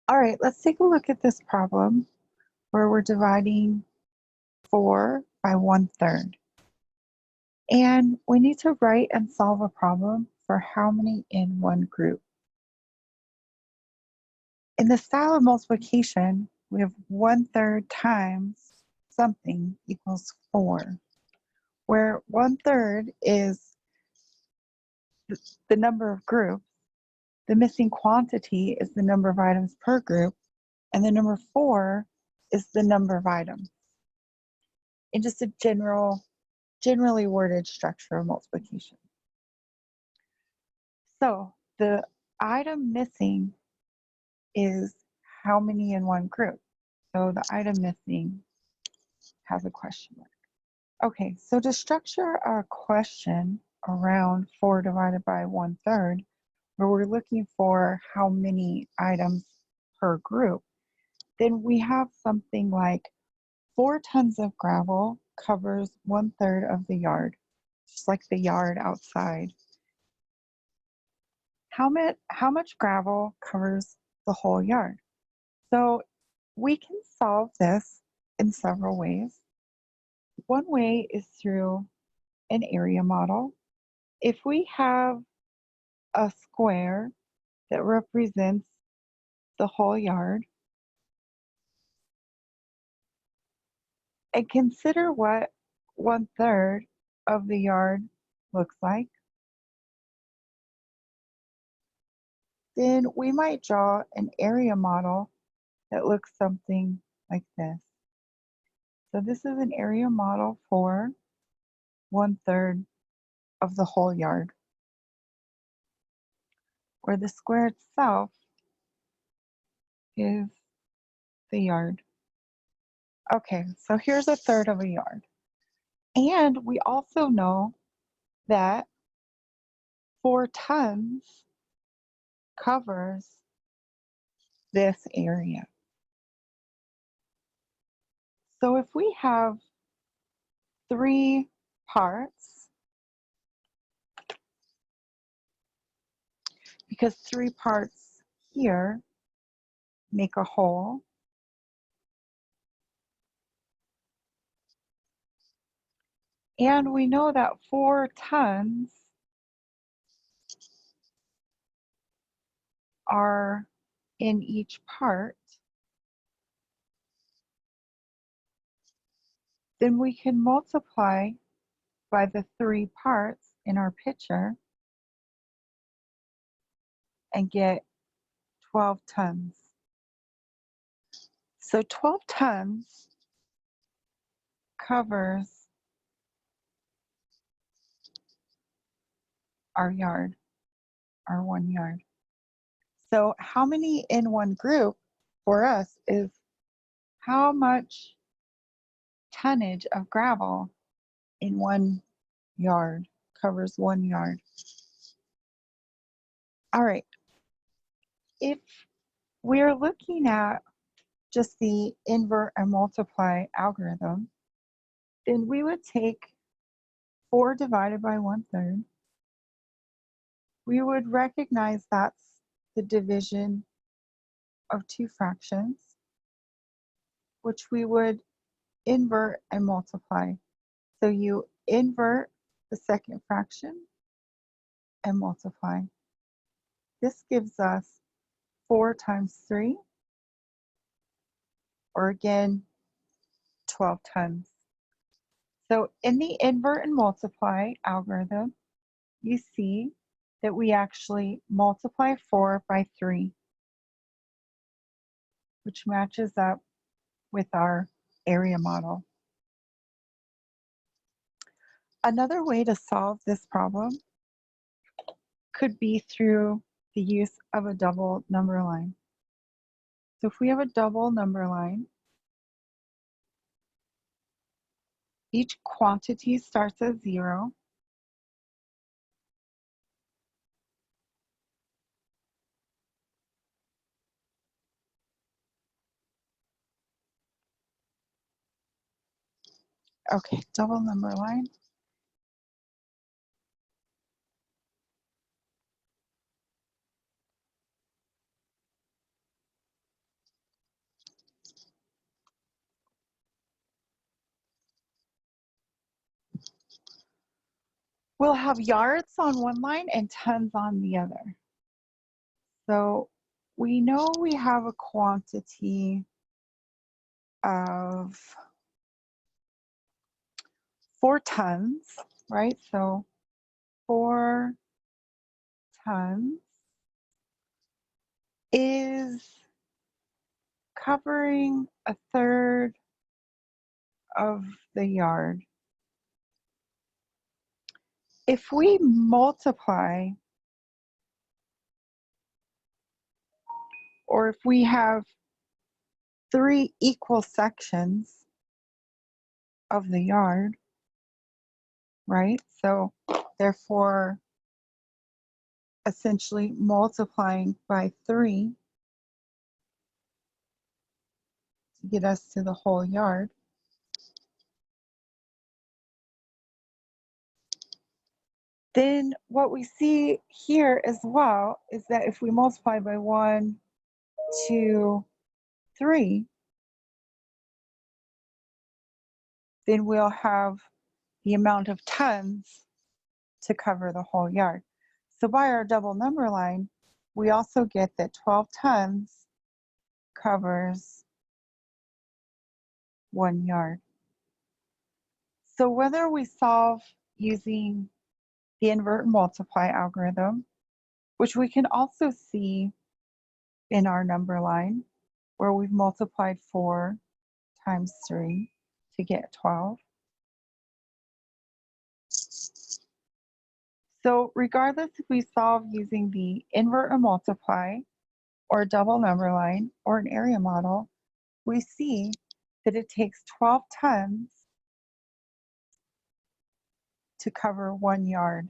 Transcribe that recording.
All right, let's take a look at this problem where we're dividing 4 by 1/3. And we need to write and solve a problem for how many in one group. In the style of multiplication, we have 1/3 times something equals 4, where 1/3 is the number of groups, the missing quantity is the number of items per group, and the number 4 is the number of items. In just a generally worded structure of multiplication. So the item missing is how many in one group. So the item missing has a question mark. Okay, so to structure our question around 4 divided by 1/3, where we're looking for how many items per group, then we have something like 4 tons of gravel covers 1/3 of the yard, just like the yard outside. How much gravel covers the whole yard? So we can solve this in several ways. One way is through an area model. If we have a square that represents the whole yard, and consider what 1/3 of the yard looks like, then we might draw an area model that looks something like this. So this is an area model for 1/3 of the whole yard, where the square itself is the yard. Okay, so here's 1/3 of a yard. And we also know that 4 tons covers this area. So if we have 3 parts, because 3 parts here make a whole, and we know that 4 tons are in each part, then we can multiply by the 3 parts in our picture and get 12 tons. So 12 tons covers our yard, our 1 yard. So how many in one group for us is how much tonnage of gravel in 1 yard covers 1 yard. All right, if we're looking at just the invert and multiply algorithm, then we would take 4 divided by 1/3. We would recognize that's the division of 2 fractions, which we would invert and multiply. So you invert the second fraction and multiply. This gives us 4 times 3, or again, 12 tons. So in the invert and multiply algorithm, you see that we actually multiply 4 by 3, which matches up with our area model. Another way to solve this problem could be through the use of a double number line. So if we have a double number line, each quantity starts at 0. Okay, double number line. we'll have yards on one line and tons on the other. So we know we have a quantity of 4 tons, right? So 4 tons is covering a third of the yard. If we multiply, or if we have 3 equal sections of the yard, right? So therefore, essentially multiplying by 3 to get us to the whole yard. Then what we see here as well is that if we multiply by 1, 2, 3, then we'll have the amount of tons to cover the whole yard. So by our double number line, we also get that 12 tons covers 1 yard. So whether we solve using the invert and multiply algorithm, which we can also see in our number line, where we've multiplied 4 times 3 to get 12. So regardless if we solve using the invert and multiply, or a double number line, or an area model, we see that it takes 12 tons to cover 1 yard.